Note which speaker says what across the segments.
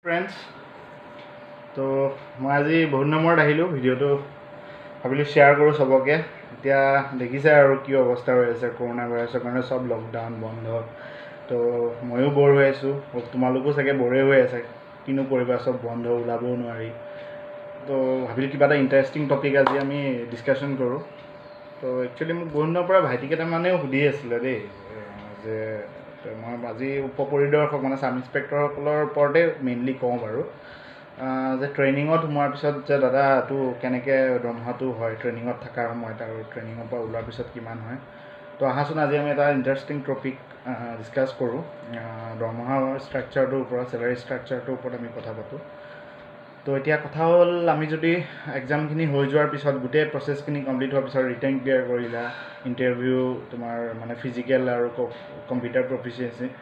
Speaker 1: Friends তো মই আজি বহুত নম্বৰত আহিলোঁ ভিডিঅ'টো ভাবিলোঁ শ্বেয়াৰ কৰোঁ চবকে এতিয়া দেখিছে আৰু কি অৱস্থা হৈ আছে কৰোণা ভাইৰাছৰ কাৰণে চব লকডাউন বন্ধ তো ময়ো ব'ৰ হৈ আছোঁ তোমালোকো চাগে ব'ৰে হৈ আছে কিনো কৰিবা চব বন্ধ ওলাবও নোৱাৰি তো ভাবিলোঁ কিবা এটা ইণ্টাৰেষ্টিং টপিক আজি আমি ডিছকাশ্যন কৰোঁ তো একচুৱেলি মোক বহুত দিনৰ পৰা ভাইটি কেইটামানেও সুধি আছিলে দেই যে মই আজি উপপৰিদৰ্শক মানে ছাব ইন্সপেক্টৰসকলৰ ওপৰতে মেইনলি কওঁ বাৰু যে ট্ৰেইনিঙত সোমোৱাৰ পিছত যে দাদাটো কেনেকৈ দৰমহাটো হয় ট্ৰেইনিঙত থকাৰ সময়ত আৰু ট্ৰেইনিঙৰ পৰা ওলোৱাৰ পিছত কিমান হয় তো আহাচোন আজি আমি এটা ইণ্টাৰেষ্টিং টপিক ডিছকাছ কৰোঁ দৰমহা ষ্ট্ৰাকচাৰটোৰ ওপৰত চেলাৰী ষ্ট্ৰাকচাৰটোৰ ওপৰত আমি কথা পাতোঁ তো এতিয়া কথা হ'ল আমি যদি এক্সামখিনি হৈ যোৱাৰ পিছত গোটেই প্ৰচেছখিনি কমপ্লিট হোৱাৰ পিছত ৰিটেন ক্লিয়াৰ কৰিলা ইণ্টাৰভিউ তোমাৰ মানে ফিজিকেল আৰু computer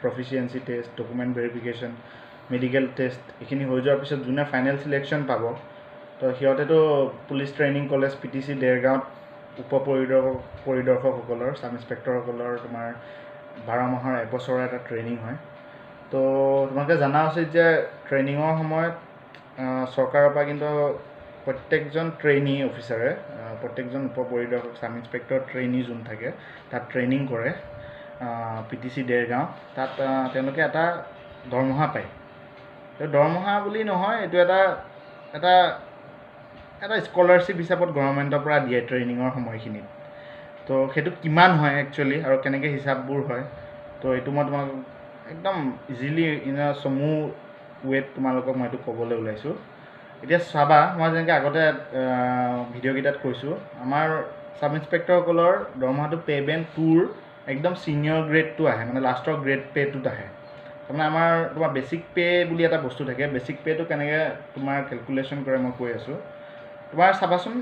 Speaker 1: proficiency test document verification medical test এইখিনি হৈ যোৱাৰ পিছত যোনে ফাইনেল চিলেকশ্যন পাব তো সিহঁতেতো পুলিচ ট্ৰেইনিং কলেজ PTC দেৰগাঁৱত পৰিদৰ্শকসকলৰ ছাব ইন্সপেক্টৰসকলৰ তোমাৰ 12 মাহৰ এবছৰৰ এটা ট্ৰেইনিং হয় তো তোমালোকে জনা উচিত যে ট্ৰেইনিঙৰ সময়ত চৰকাৰৰ পৰা কিন্তু প্ৰত্যেকজন ট্ৰেইনি অফিচাৰে প্ৰত্যেকজন উপপৰিদৰ্শক ছাব ইন্সপেক্টৰ ট্ৰেইনি যোন থাকে তাত ট্ৰেইনিং কৰে PTC দেৰগাঁও তাত তেওঁলোকে এটা দৰমহা পায় তো দৰমহা বুলি নহয় এইটো এটা স্কলাৰশ্বিপ হিচাপত গভৰ্ণমেণ্টৰ পৰা দিয়ে ট্ৰেইনিঙৰ সময়খিনিত তো সেইটো কিমান হয় একচুৱেলি আৰু কেনেকৈ হিচাপবোৰ হয় তো এইটো মই তোমাক একদম ইজিলি ইন আ চমু ৱেত তোমালোকক মই এইটো ক'বলৈ ওলাইছোঁ এতিয়া চাবা মই যেনেকৈ আগতে ভিডিঅ'কেইটাত কৈছোঁ আমাৰ ছাব ইন্সপেক্টৰসকলৰ দৰমহাটো পে' বেণ্ড 2ৰ একদম ছিনিয়ৰ গ্ৰেডটো আহে মানে লাষ্টৰ গ্ৰেড পে'টোত আহে তাৰমানে আমাৰ তোমাৰ বেছিক পে' বুলি এটা বস্তু থাকে বেছিক পে'টো কেনেকৈ তোমাৰ কেলকুলেশ্যন কৰে মই কৈ আছোঁ তোমাৰ চাবাচোন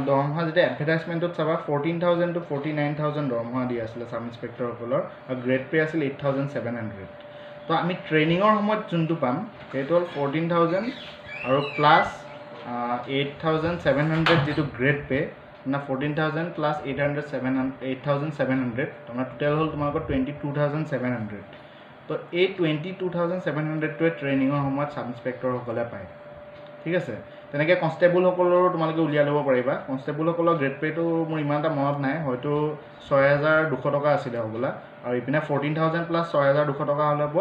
Speaker 1: দৰমহা যেতিয়া এডভাৰটাইজমেণ্টত চাবা 14,000 to 49,000 দৰমহা দি আছিলে ছাব ইন্সপেক্টৰসকলৰ আৰু গ্ৰেড পে' আছিল 8,700 তো আমি ট্ৰেইনিঙৰ সময়ত যোনটো পাম সেইটো হ'ল 14,000 আৰু প্লাছ 8,700 যিটো গ্ৰেড পে' মানে 14,000 প্লাছ 8,700 তোমাৰ টোটেল হ'ল তোমালোকৰ 22,700 তো এই 22,700টোৱে ট্ৰেইনিঙৰ সময়ত ছাব ইন্সপেক্টৰসকলে পায় ঠিক আছে তেনেকৈ কনষ্টেবলসকলৰো তোমালোকে উলিয়াই ল'ব পাৰিবা কনষ্টেবলসকলৰ গ্ৰেড পে'টো মোৰ ইমান এটা মনত নাই হয়তো 6,200 টকা আছিলে হ'বলা আৰু ইপিনে 14,000 প্লাছ 6,200 টকা হ'লে হ'ব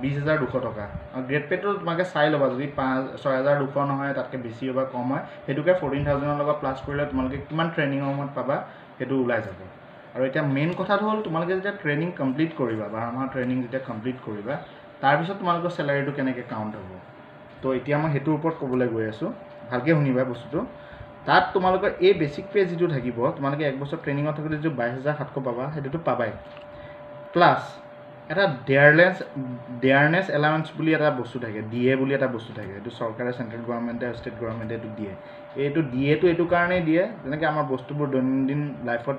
Speaker 1: 20,200 টকা আৰু গ্ৰেড পে'টো তোমালোকে চাই ল'বা যদি 6,200 নহয় তাতকৈ বেছি বা কম হয় সেইটোকে 14,000ৰ লগত প্লাছ কৰিলে তোমালোকে কিমান ট্ৰেইনিঙৰ সময়ত পাবা সেইটো ওলাই যাব আৰু এতিয়া মেইন কথাটো হ'ল তোমালোকে যেতিয়া ট্ৰেইনিং কমপ্লিট কৰিবা 12 মাহৰ ট্ৰেইনিং যেতিয়া কমপ্লিট কৰিবা তাৰপিছত তোমালোকৰ চেলাৰীটো কেনেকৈ কাউণ্ট হ'ব তো এতিয়া মই সেইটোৰ ওপৰত ক'বলৈ গৈ আছোঁ ভালকৈ শুনিবা বস্তুটো তাত তোমালোকৰ এই বেছিক পে' যিটো থাকিব তোমালোকে 1 বছৰ ট্ৰেইনিঙত থাকোঁতে যিটো 22,700 পাবা সেইটোতো পাবাই প্লাছ এটা ডেয়াৰনেছ এলাউঞ্চ বুলি এটা বস্তু থাকে DA বুলি এটা বস্তু থাকে এইটো চৰকাৰে চেণ্ট্ৰেল গভৰ্ণমেণ্টে আৰু ষ্টেট গভৰ্ণমেণ্টে এইটো দিয়ে এইটো DAটো এইটো কাৰণেই দিয়ে যেনেকৈ আমাৰ বস্তুবোৰ দৈনন্দিন লাইফত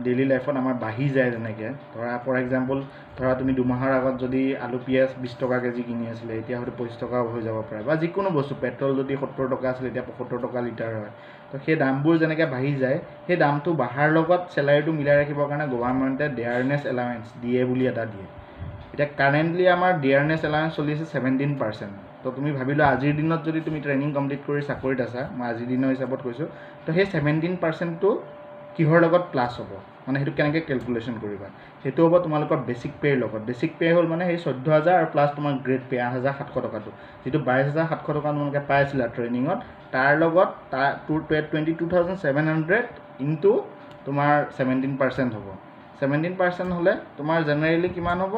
Speaker 1: ডেইলি লাইফত আমাৰ বাঢ়ি যায় যেনেকৈ ধৰা ফৰ এক্সাম্পল ধৰা তুমি 2 মাহৰ আগত যদি আলু পিঁয়াজ 20 টকা কেজি কিনি আছিলে এতিয়া হয়তো 25 টকা হৈ যাব পাৰে বা যিকোনো বস্তু পেট্ৰল যদি 70 টকা আছিলে এতিয়া 75 টকা লিটাৰ হয় তো সেই দামবোৰ যেনেকৈ বাঢ়ি যায় সেই দামটো বঢ়াৰ লগত চেলাৰীটো মিলাই ৰাখিবৰ কাৰণে গভৰ্ণমেণ্টে ডেয়াৰনেছ এলাউঞ্চ DA বুলি এটা দিয়ে এতিয়া কাৰেণ্টলি আমাৰ ডেয়াৰনেছ এলাউঞ্চ চলি আছে 17% তো তুমি ভাবিলা আজিৰ দিনত যদি তুমি ট্ৰেইনিং কমপ্লিট কৰি চাকৰিত আছা মই আজিৰ দিনৰ হিচাপত কৈছোঁ তো সেই 17%টো কিহৰ লগত প্লাছ হ'ব মানে সেইটো কেনেকৈ কেলকুলেশ্যন কৰিবা সেইটো হ'ব তোমালোকৰ বেছিক পে'ৰ লগত বেছিক পে' হ'ল মানে সেই 14,000 আৰু প্লাছ তোমাৰ গ্ৰেড পে' 8,700 টকাটো যিটো 22,700 টকা তোমালোকে পাইছিলা ট্ৰেইনিঙত তাৰ লগত 22,700 ইনটু তোমাৰ 17% হ'ব 17% হ'লে তোমাৰ জেনেৰেলি কিমান হ'ব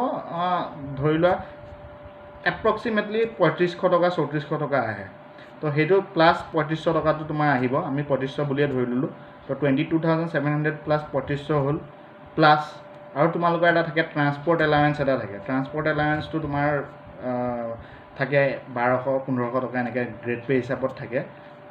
Speaker 1: ধৰি লোৱা এপ্ৰক্সিমেটলি 3,500 টকা 3,400 টকা আহে তো সেইটো প্লাছ 3,500 টকাটো তোমাৰ আহিব আমি 3,500 বুলিয়ে ধৰি ল'লোঁ তো 22,700 প্লাছ 3,500 হ'ল প্লাছ আৰু তোমালোকৰ এটা থাকে ট্ৰান্সপৰ্ট এলাৱেঞ্চ এটা থাকে ট্ৰান্সপৰ্ট এলাৱেঞ্চটো তোমাৰ থাকে 1,200-1,500 টকা এনেকৈ গ্ৰেড পে' হিচাপত থাকে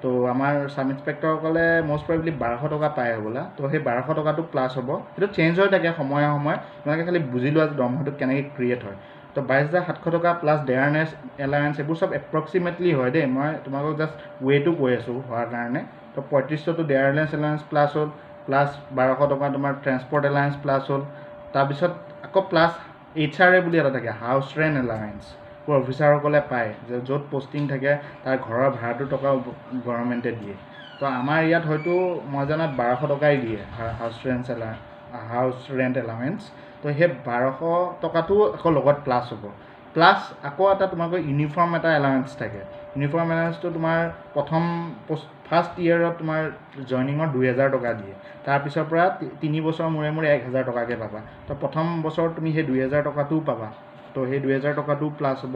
Speaker 1: তো আমাৰ ছাব ইন্সপেক্টৰসকলে মষ্ট প্ৰবেবলি 1,200 টকা পায় হ'বলা তো সেই 1,200 টকাটো প্লাছ হ'ব সেইটো চেঞ্জ হৈ থাকে সময়ে সময়ে তোমালোকে খালি বুজি লোৱা দৰমহাটো কেনেকৈ ক্ৰিয়েট হয় তো 22,700 টকা প্লাছ ডেয়াৰনেছ এলাৱেঞ্চ এইবোৰ চব এপ্ৰক্সিমেটলি হয় দেই মই তোমালোকক জাষ্ট ৱেটো কৈ আছোঁ হোৱাৰ কাৰণে তো 3,500টো ডেয়াৰনেছ এলাৱেঞ্চ প্লাছ হ'ল প্লাছ 1,200 টকা তোমাৰ ট্ৰেন্সপৰ্ট এলাৱেঞ্চ প্লাছ হ'ল তাৰপিছত আকৌ প্লাছ HRA বুলি এটা থাকে হাউচ ৰেণ্ট এলাৱেঞ্চ অফিচাৰসকলে পায় যে য'ত পষ্টিং থাকে তাৰ ঘৰৰ ভাড়াটো টকা গভৰ্ণমেণ্টে দিয়ে তো আমাৰ ইয়াত হয়তো মই জনাত 1200 টকাই দিয়ে হাউচ ৰেণ্ট এলাউৱেঞ্চ তো সেই 1200 টকাটো আকৌ লগত প্লাছ হ'ব প্লাছ আকৌ এটা তোমালোকৰ ইউনিফৰ্ম এটা এলাউৱেঞ্চ থাকে ইউনিফৰ্ম এলাউৱেঞ্চটো তোমাৰ ফাৰ্ষ্ট ইয়েৰত তোমাৰ জইনিঙৰ 2000 টকা দিয়ে তাৰপিছৰ পৰা 3 বছৰ মূৰে মূৰে 1000 টকাকৈ পাবা তো প্ৰথম বছৰত তুমি সেই 2000 টকাটোও পাবা তো সেই 2000 টকাটোও প্লাছ হ'ব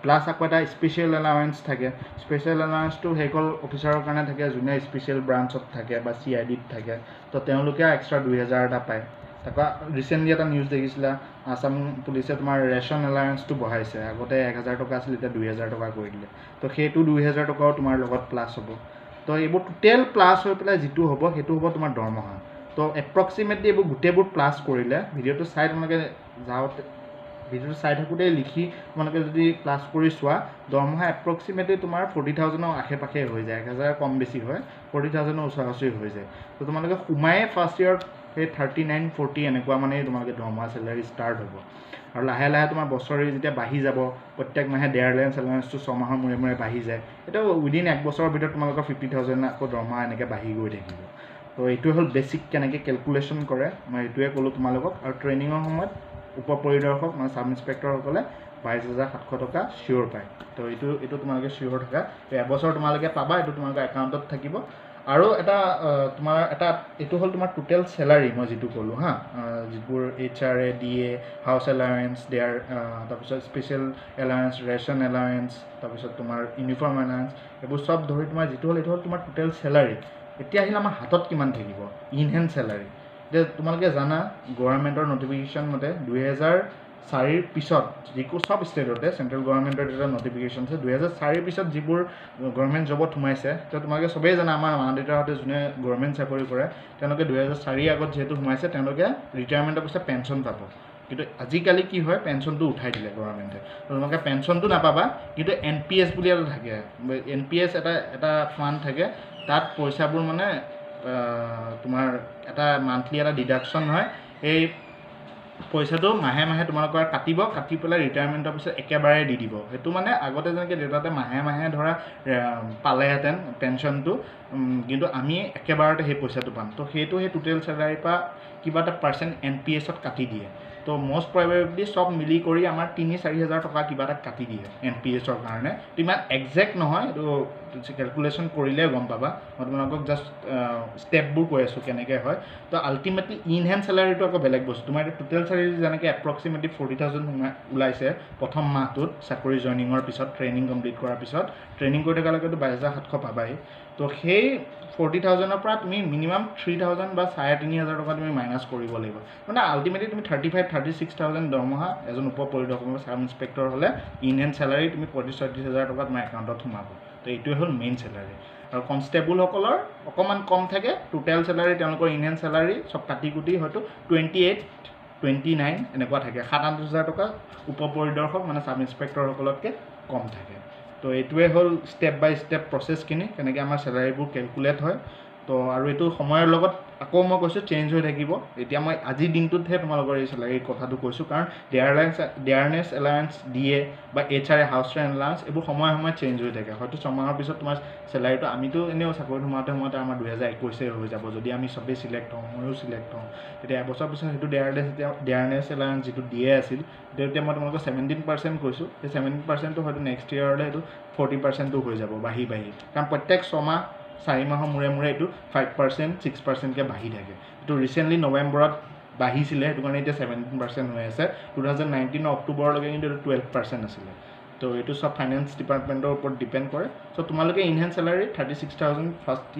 Speaker 1: প্লাছ আকৌ এটা স্পেচিয়েল এলাউৱেঞ্চ থাকে স্পেচিয়েল এলাউৱেঞ্চটো সেইসকল অফিচাৰৰ কাৰণে থাকে যোনে স্পেচিয়েল ব্ৰাঞ্চত থাকে বা CIDত থাকে তো তেওঁলোকে এক্সট্ৰা 2000 এটা পায় তাৰপৰা ৰিচেণ্টলি এটা নিউজ দেখিছিলা আসাম পুলিচে তোমাৰ ৰেচন এলাউৱেঞ্চটো বঢ়াইছে আগতে 1000 টকা আছিল এতিয়া 2000 টকা কৰি দিলে তো সেইটো 2000 টকাও তোমাৰ লগত প্লাছ হ'ব তো এইবোৰ টোটেল প্লাছ হৈ পেলাই যিটো হ'ব সেইটো হ'ব তোমাৰ দৰমহা তো এপ্ৰক্সিমেটলি এইবোৰ গোটেইবোৰ প্লাছ কৰিলে ভিডিঅ'টো চাই তোমালোকে যাওঁতে ভিডিঅ'টো চাই থাকোঁতেই লিখি তোমালোকে যদি প্লাছ কৰি চোৱা দৰমহা এপ্ৰক্সিমেটলি তোমাৰ 40,000ৰ আশে পাশে হৈ যায় 1000 কম বেছি হয় 40,000ৰ ওচৰা-ওচৰি হৈ যায় তো তোমালোকে সোমায়ে ফাৰ্ষ্ট ইয়েৰত সেই 39-40 এনেকুৱা মানে তোমালোকে দৰমহা চেলাৰী ষ্টাৰ্ট হ'ব আৰু লাহে লাহে তোমাৰ বছৰে যেতিয়া বাঢ়ি যাব প্ৰত্যেক মাহে ডেয়াৰলাইন্স এলাউৱেঞ্চটো 6 মাহৰ মূৰে মূৰে বাঢ়ি যায় এটা উইদিন 1 বছৰৰ ভিতৰত তোমালোকৰ 50,000 আকৌ দৰমহা এনেকৈ বাঢ়ি গৈ থাকিব তো এইটোৱে হ'ল বেছিক কেনেকৈ কেলকুলেশ্যন কৰে মই এইটোৱে ক'লোঁ তোমালোকক আৰু ট্ৰেইনিঙৰ সময়ত উপ পৰিদৰ্শক মানে চাব ইন্সপেক্টৰসকলে 22,700 টকা চিয়'ৰ পায় তো এইটো তোমালোকে চিয়'ৰ থকা তো এবছৰ তোমালোকে পাবা এইটো তোমালোকৰ একাউণ্টত থাকিব আৰু এটা তোমাৰ এটা এইটো হ'ল তোমাৰ টোটেল চেলাৰী মই যিটো ক'লোঁ হা যিবোৰ HRA DA হাউচ এলাউৱেঞ্চ দেয়াৰ তাৰপিছত স্পেচিয়েল এলাউৱেঞ্চ ৰেচন এলাউৱেঞ্চ তাৰপিছত তোমাৰ ইউনিফৰ্ম এলাউৱেঞ্চ এইবোৰ চব ধৰি তোমাৰ যিটো হ'ল এইটো হ'ল তোমাৰ টোটেল চেলাৰী এতিয়া আহিলে আমাৰ হাতত কিমান থাকিব ইন হেণ্ড চেলাৰী এতিয়া তোমালোকে জানা গভৰ্ণমেণ্টৰ নটিফিকেশ্যন মতে 2004 পিছত যিকোনো সব ষ্টেটতে চেণ্ট্ৰেল গভৰ্ণমেণ্টৰ এটা নটিফিকেশ্যন আছে 2004 পিছত যিবোৰ গভৰ্ণমেণ্ট জবত সোমাইছে তো তোমালোকে সবেই জানা আমাৰ মা দেউতাহঁতে যোনে গভৰ্ণমেণ্ট চাকৰি কৰে তেওঁলোকে 2004 আগত যিহেতু সোমাইছে তেওঁলোকে ৰিটায়াৰমেণ্টৰ পিছত পেঞ্চন পাব কিন্তু আজিকালি কি হয় পেঞ্চনটো উঠাই দিলে গভৰ্ণমেণ্টে তোমালোকে পেঞ্চনটো নাপাবা কিন্তু NPS বুলি এটা থাকে NPS এটা ফাণ্ড থাকে তাত পইচাবোৰ মানে তোমাৰ এটা মান্থলি এটা ডিডাকশ্যন হয় এই পইচাটো মাহে মাহে তোমালোকৰ কাটিব কাটি পেলাই ৰিটায়াৰমেণ্টৰ পিছত একেবাৰে দি দিব সেইটো মানে আগতে যেনেকৈ দেউতাতে মাহে মাহে ধৰা পালেহেঁতেন পেঞ্চনটো কিন্তু আমি একেবাৰতে সেই পইচাটো পাম তো সেইটো সেই টোটেল চেলাৰীৰ পৰা কিবা এটা পাৰ্চেণ্ট NPSত কাটি দিয়ে তো মষ্ট প্ৰবেবলি সব মিলি কৰি আমাৰ 3-4 হাজাৰ টকা কিবা এটা কাটি দিয়ে NPSৰ কাৰণে তো ইমান একজেক্ট নহয় এইটো কেলকুলেশ্যন কৰিলে গম পাবা মই তোমালোকক জাষ্ট ষ্টেপবোৰ কৈ আছোঁ কেনেকৈ হয় তো আল্টিমেটলি ইন হেণ্ড চেলাৰীটো আকৌ বেলেগ বস্তু তোমাৰ এতিয়া টোটেল চেলাৰী যেনেকৈ এপ্ৰক্সিমেটলি 40,000 ওলাইছে প্ৰথম মাহটোত চাকৰি জইনিঙৰ পিছত ট্ৰেইনিং কমপ্লিট কৰাৰ পিছত ট্ৰেইনিং কৰি থকালৈকেতো 22,700 পাবাই তো সেই 40,000ৰ পৰা তুমি মিনিমাম 3,000 বা 3,500 টকা তুমি মাইনাছ কৰিব লাগিব মানে আল্টিমেটলি তুমি 35,000-36,000 দৰমহা এজন উপ পৰিদৰ্শক বা চাব ইন্সপেক্টৰ হ'লে ইন হেণ্ড চেলাৰী তুমি 35,000-40,000 টকা তোমাৰ একাউণ্টত সোমাব তো এইটোৱে হ'ল মেইন চেলাৰী আৰু কনষ্টেবলসকলৰ অকণমান কম থাকে টোটেল চেলাৰী তেওঁলোকৰ ইন হেণ্ড চেলাৰী চব কাটি কুটি হয়তো 28-29 এনেকুৱা থাকে 7,000-8,000 টকা উপ পৰিদৰ্শক মানে চাব ইন্সপেক্টৰসকলতকৈ কম থাকে তো এইটোৱে হ'ল ষ্টেপ বাই ষ্টেপ প্ৰচেছখিনি কেনেকৈ আমাৰ চেলাৰীবোৰ কেলকুলেট হয় তো আৰু এইটো সময়ৰ লগত আকৌ মই কৈছোঁ চেঞ্জ হৈ থাকিব এতিয়া মই আজিৰ দিনটোতহে তোমালোকৰ এই চেলাৰীৰ কথাটো কৈছোঁ কাৰণ ডেয়াৰনেছ এলাউৱেঞ্চ DA বা HRA হাউচ ৰেণ্ট এলাউৱেঞ্চ এইবোৰ সময়ে সময়ে চেঞ্জ হৈ থাকে হয়তো 6 মাহৰ পিছত তোমাৰ চেলাৰীটো আমিতো এনেও চাকৰি সোমাওঁতে আমাৰ 2021 হৈ যাব যদি আমি চবেই চিলেক্ট হওঁ ময়ো চিলেক্ট হওঁ তেতিয়া এবছৰ পিছত সেইটো ডেয়াৰনেছ এলাউৱেঞ্চ যিটো DA আছিল তেতিয়া মই তোমালোকক 17% কৈছোঁ সেই 17%টো হয়তো নেক্সট ইয়েৰলৈ সেইটো 40%টো হৈ যাব বাঢ়ি কাৰণ প্ৰত্যেক 6 মাহ 4 মাহৰ মূৰে মূৰে এইটো 5% 6%কৈ বাঢ়ি থাকে এইটো ৰিচেণ্টলি নৱেম্বৰত বাঢ়িছিলে সেইটো কাৰণে এতিয়া 17% হৈ আছে 2019 অক্টোবৰলৈকে কিন্তু এইটো 12% আছিলে তো এইটো সব ফাইনেন্স ডিপাৰ্টমেণ্টৰ ওপৰত ডিপেণ্ড কৰে চ' তোমালোকে in hand salary 36,000 first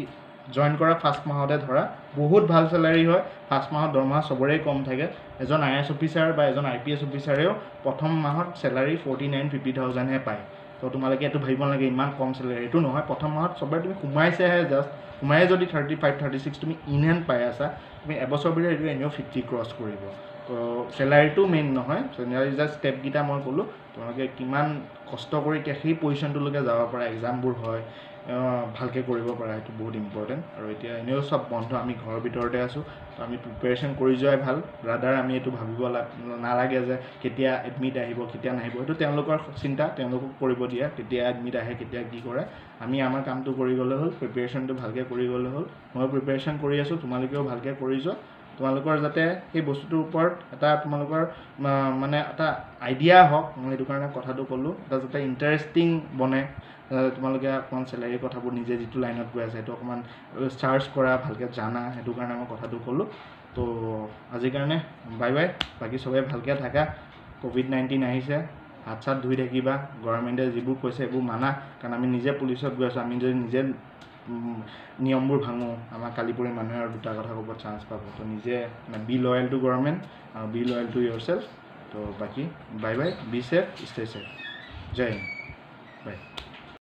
Speaker 1: join কৰা ফাৰ্ষ্ট মাহতে ধৰা বহুত ভাল চেলাৰী হয় ফাৰ্ষ্ট মাহত দৰমহা চবৰে কম থাকে এজন IAS অফিচাৰ বা এজন IPS অফিচাৰেও প্ৰথম মাহত চেলাৰী 49-50,000হে পায় তো তোমালোকে এইটো ভাবিব নালাগে ইমান কম চেলাৰী এইটো নহয় প্ৰথম মাহত চবৰে তুমি সোমাইছেহে জাষ্ট সোমায়ে যদি 35-36 তুমি ইন হেণ্ড পাই আছা তুমি এবছৰ ভিতৰত এইটো এনেও 50 ক্ৰছ কৰিব চেলাৰীটো মেইন নহয়, চেলাৰী জাষ্ট ষ্টেপকেইটা মই ক'লোঁ, তোমালোকে কিমান কষ্ট কৰি এতিয়া সেই পজিশ্যনটোলৈকে যাব পাৰা, এক্সামবোৰ হয় ভালকৈ কৰিব পাৰা, সেইটো বহুত ইম্পৰ্টেণ্ট। আৰু এতিয়া এনেও চব বন্ধ, আমি ঘৰৰ ভিতৰতে আছোঁ, তো আমি প্ৰিপেৰেশ্যন কৰি যোৱাই ভাল। ৰাদাৰ আমি এইটো ভাবিব নালাগে যে কেতিয়া এডমিট আহিব কেতিয়া নাহিব, সেইটো তেওঁলোকৰ চিন্তা, তেওঁলোকক কৰিব দিয়া, কেতিয়া এডমিট আহে কেতিয়া কি কৰে। আমি আমাৰ কামটো কৰি গ'লে হ'ল, প্ৰিপেৰেশ্যনটো ভালকৈ কৰি গ'লে হ'ল। মই প্ৰিপেৰেশ্যন কৰি আছোঁ, তোমালোকেও ভালকৈ কৰি যোৱা। তোমালোকৰ যাতে সেই বস্তুটোৰ ওপৰত এটা তোমালোকৰ মানে এটা আইডিয়া হওক, মই সেইটো কাৰণে কথাটো ক'লোঁ, এটা যাতে ইণ্টাৰেষ্টিং বনে, তোমালোকে অকণমান চেলাৰীৰ কথাবোৰ নিজে যিটো লাইনত গৈ আছে সেইটো অকণমান চাৰ্চ কৰা, ভালকৈ জানা, সেইটো কাৰণে মই কথাটো ক'লোঁ। তো আজিৰ কাৰণে বাই বাই। বাকী চবেই ভালকৈ থাকা, COVID-19 আহিছে, হাত চাত ধুই থাকিবা, গভৰ্ণমেণ্টে যিবোৰ কৈছে সেইবোৰ মানা, কাৰণ আমি নিজে পুলিচত গৈ আছোঁ, আমি যদি নিজে নিয়মবোৰ ভাঙোঁ, আমাৰ কালিপুৰী মানুহে আৰু দুটা কথা ক'ব চান্স পাব। তো নিজে বি লয়েল টু গভৰ্ণমেণ্ট আৰু be loyal to yourself. তো বাকী bye bye, be safe, stay safe, Jai Hind, by.